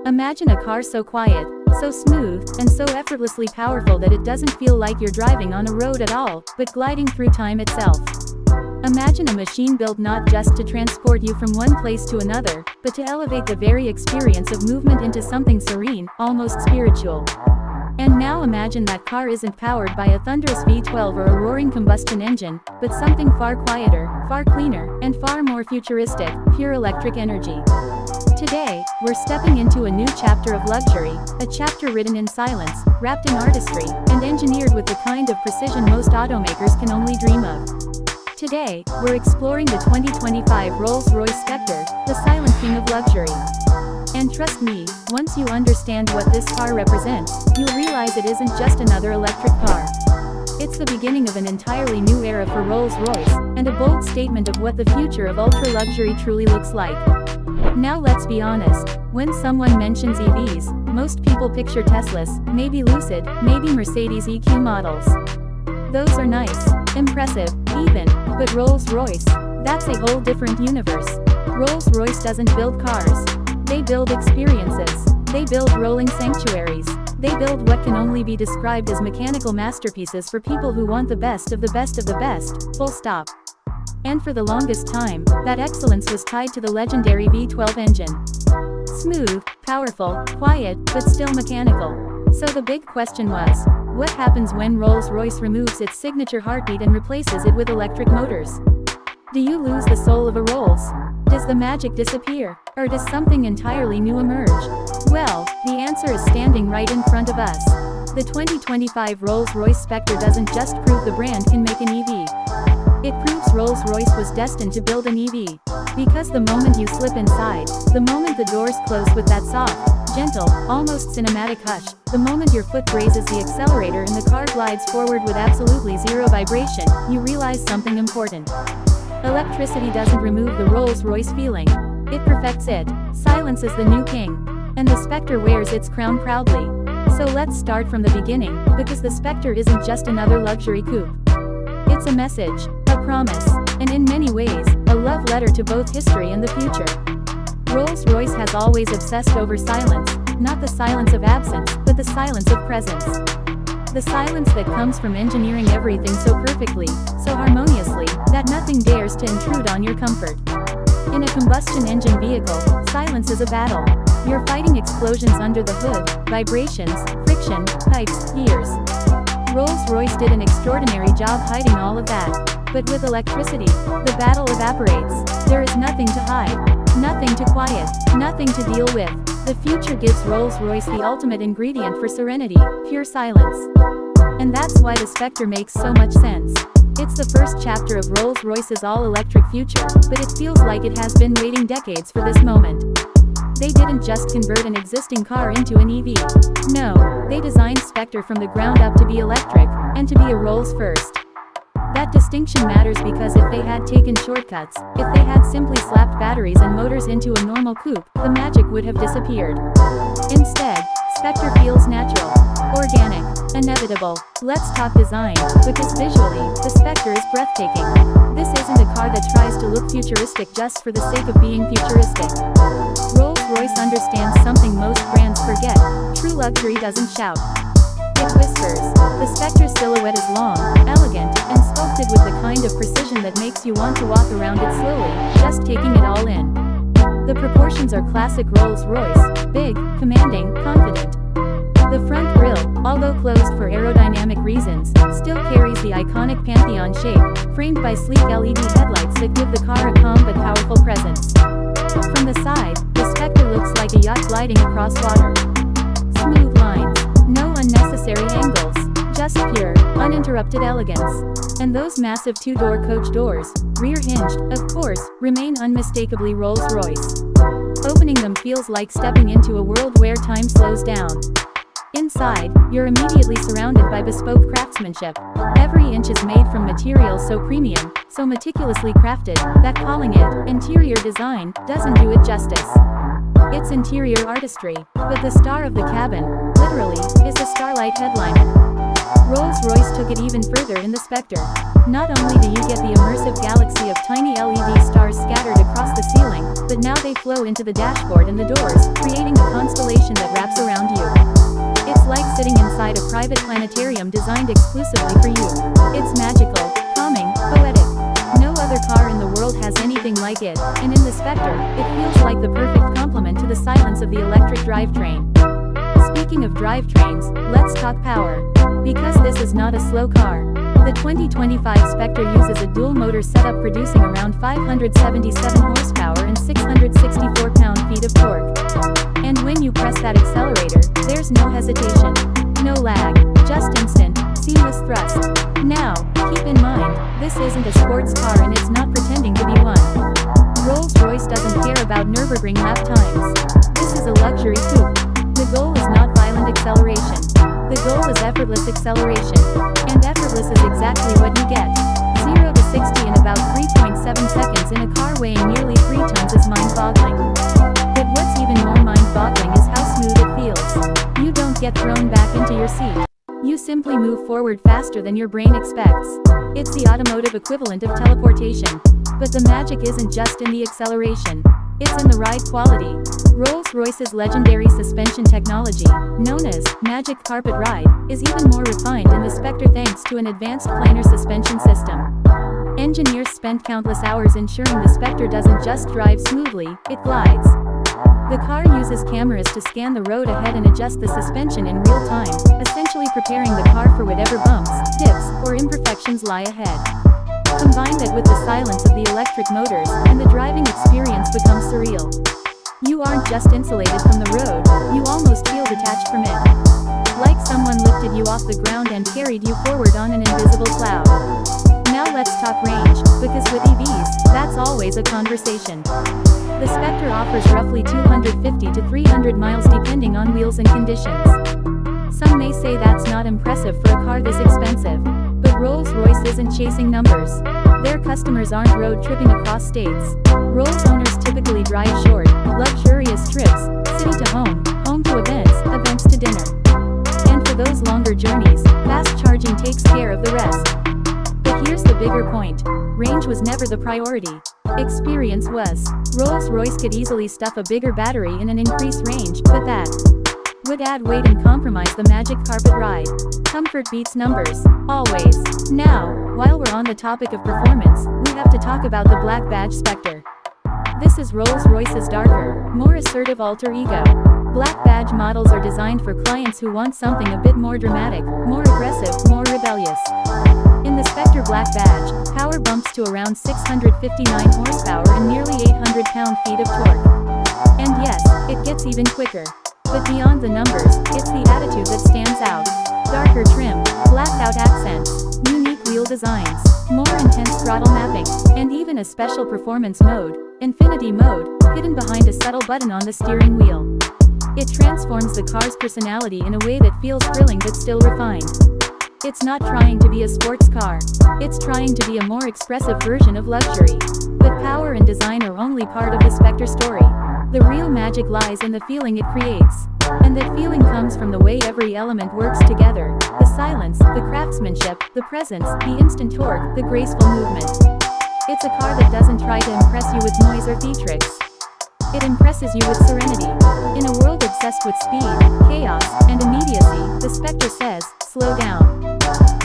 Imagine a car so quiet, so smooth, and so effortlessly powerful that it doesn't feel like you're driving on a road at all, but gliding through time itself. Imagine a machine built not just to transport you from one place to another, but to elevate the very experience of movement into something serene, almost spiritual. And now imagine that car isn't powered by a thunderous V12 or a roaring combustion engine, but something far quieter, far cleaner, and far more futuristic, pure electric energy. Today, we're stepping into a new chapter of luxury, a chapter written in silence, wrapped in artistry, and engineered with the kind of precision most automakers can only dream of. Today, we're exploring the 2025 Rolls-Royce Spectre, the silent king of luxury. And trust me, once you understand what this car represents, you'll realize it isn't just another electric car. It's the beginning of an entirely new era for Rolls-Royce, and a bold statement of what the future of ultra-luxury truly looks like. Now let's be honest, when someone mentions EVs, most people picture Teslas, maybe Lucid, maybe Mercedes EQ models. Those are nice, impressive, even, but Rolls-Royce, that's a whole different universe. Rolls-Royce doesn't build cars. They build experiences. They build rolling sanctuaries. They build what can only be described as mechanical masterpieces for people who want the best of the best of the best, full stop. And for the longest time, that excellence was tied to the legendary V12 engine. Smooth, powerful, quiet, but still mechanical. So the big question was, what happens when Rolls-Royce removes its signature heartbeat and replaces it with electric motors? Do you lose the soul of a Rolls? Does the magic disappear? Or does something entirely new emerge? Well, the answer is standing right in front of us. The 2025 Rolls-Royce Spectre doesn't just prove the brand can make an EV. It proves Rolls-Royce was destined to build an EV. Because the moment you slip inside, the moment the doors close with that soft, gentle, almost cinematic hush, the moment your foot grazes the accelerator and the car glides forward with absolutely zero vibration, you realize something important. Electricity doesn't remove the Rolls-Royce feeling. It perfects it. Silence is the new king. And the Spectre wears its crown proudly. So let's start from the beginning, because the Spectre isn't just another luxury coupe. It's a message, a promise, and in many ways, a love letter to both history and the future. Rolls-Royce has always obsessed over silence, not the silence of absence, but the silence of presence. The silence that comes from engineering everything so perfectly, so harmoniously, that nothing dares to intrude on your comfort. In a combustion engine vehicle, silence is a battle. You're fighting explosions under the hood, vibrations, friction, pipes, gears. Rolls-Royce did an extraordinary job hiding all of that. But with electricity, the battle evaporates. There is nothing to hide, nothing to quiet, nothing to deal with. The future gives Rolls-Royce the ultimate ingredient for serenity, pure silence. And that's why the Spectre makes so much sense. It's the first chapter of Rolls-Royce's all-electric future, but it feels like it has been waiting decades for this moment. They didn't just convert an existing car into an EV. No, they designed Spectre from the ground up to be electric, and to be a Rolls first. That distinction matters because if they had taken shortcuts, if they had simply slapped batteries and motors into a normal coupe, the magic would have disappeared. Instead, Spectre feels natural, organic, inevitable. Let's talk design, because visually, the Spectre is breathtaking. This isn't a car that tries to look futuristic just for the sake of being futuristic. Rolls-Royce understands something most brands forget. True luxury doesn't shout. It whispers. The Spectre's silhouette is long, elegant, and sculpted with the kind of precision that makes you want to walk around it slowly, just taking it all in. The proportions are classic Rolls-Royce, big, commanding, confident. The front grille, although closed for aerodynamic reasons, still carries the iconic Pantheon shape, framed by sleek LED headlights that give the car a calm but powerful presence. From the side, the Spectre looks like a yacht gliding across water. Smooth lines, no unnecessary angles, just pure, uninterrupted elegance. And those massive two-door coach doors, rear-hinged, of course, remain unmistakably Rolls-Royce. Opening them feels like stepping into a world where time slows down. Inside, you're immediately surrounded by bespoke craftsmanship. Every inch is made from materials so premium, so meticulously crafted, that calling it interior design doesn't do it justice. It's interior artistry, but the star of the cabin, literally, is the starlight headliner. Rolls-Royce took it even further in the Spectre. Not only do you get the immersive galaxy of tiny LED stars scattered across the ceiling, but now they flow into the dashboard and the doors, creating a constellation illumination that wraps around you. It's like sitting inside a private planetarium designed exclusively for you. It's magical, calming, poetic. No other car in the world has anything like it, and in the Spectre, it feels like the perfect complement to the silence of the electric drivetrain. Speaking of drivetrains, let's talk power. Because this is not a slow car. The 2025 Spectre uses a dual-motor setup producing around 577 horsepower and 664 pound-feet of torque. And when you press that accelerator, there's no hesitation. No lag, just instant, seamless thrust. Now, keep in mind, this isn't a sports car and it's not pretending to be one. Rolls-Royce doesn't care about Nürburgring lap times. This is a luxury coupe. The goal is not violent acceleration. The goal is effortless acceleration. And effortless is exactly what you get. 0 to 60 in about 3.7 seconds in a car weighing nearly 3 tons is mind-boggling. But what's even more mind-boggling is how smooth it feels. You don't get thrown back into your seat. You simply move forward faster than your brain expects. It's the automotive equivalent of teleportation. But the magic isn't just in the acceleration. It's in the ride quality. Rolls-Royce's legendary suspension technology, known as Magic Carpet Ride, is even more refined in the Spectre thanks to an advanced planar suspension system. Engineers spent countless hours ensuring the Spectre doesn't just drive smoothly, it glides. The car uses cameras to scan the road ahead and adjust the suspension in real time, essentially preparing the car for whatever bumps, dips, or imperfections lie ahead. Combine that with the silence of the electric motors, and the driving experience becomes surreal. You aren't just insulated from the road, you almost feel detached from it. Like someone lifted you off the ground and carried you forward on an invisible cloud. Now let's talk range, because with EVs, that's always a conversation. The Spectre offers roughly 250 to 300 miles depending on wheels and conditions. Some may say that's not impressive for a car this expensive. But Rolls-Royce isn't chasing numbers. Their customers aren't road tripping across states. Rolls owners typically drive short, luxurious trips, city to home, home to events, events to dinner. And for those longer journeys, fast charging takes care of the rest. But here's the bigger point. Range was never the priority. Experience was. Rolls-Royce could easily stuff a bigger battery in an increased range, but that would add weight and compromise the magic carpet ride. Comfort beats numbers, always. Now, while we're on the topic of performance, we have to talk about the Black Badge Spectre. This is Rolls-Royce's darker, more assertive alter ego. Black Badge models are designed for clients who want something a bit more dramatic, more aggressive, more rebellious. In the Spectre Black Badge, power bumps to around 659 horsepower and nearly 800 pound-feet of torque. And yes, it gets even quicker. But beyond the numbers, it's the attitude that stands out. Darker trim, blacked-out accents, unique wheel designs, more intense throttle mapping, and even a special performance mode, Infinity Mode, hidden behind a subtle button on the steering wheel. It transforms the car's personality in a way that feels thrilling but still refined. It's not trying to be a sports car. It's trying to be a more expressive version of luxury. But power and design are only part of the Spectre story. The real magic lies in the feeling it creates. And that feeling comes from the way every element works together. The silence, the craftsmanship, the presence, the instant torque, the graceful movement. It's a car that doesn't try to impress you with noise or theatrics. It impresses you with serenity. In a world obsessed with speed, chaos, and immediacy, the Spectre says, slow down.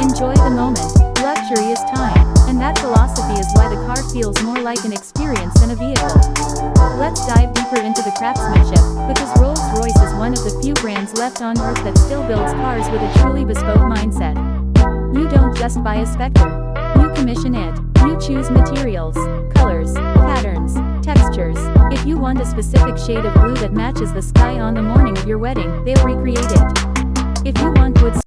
Enjoy the moment. Luxury is time. And that philosophy is why the car feels more like an experience than a vehicle. Let's dive deeper into the craftsmanship, because Rolls-Royce is one of the few brands left on Earth that still builds cars with a truly bespoke mindset. You don't just buy a Spectre. You commission it. You choose materials, colors, patterns, textures. If you want a specific shade of blue that matches the sky on the morning of your wedding, they'll recreate it. If you want wood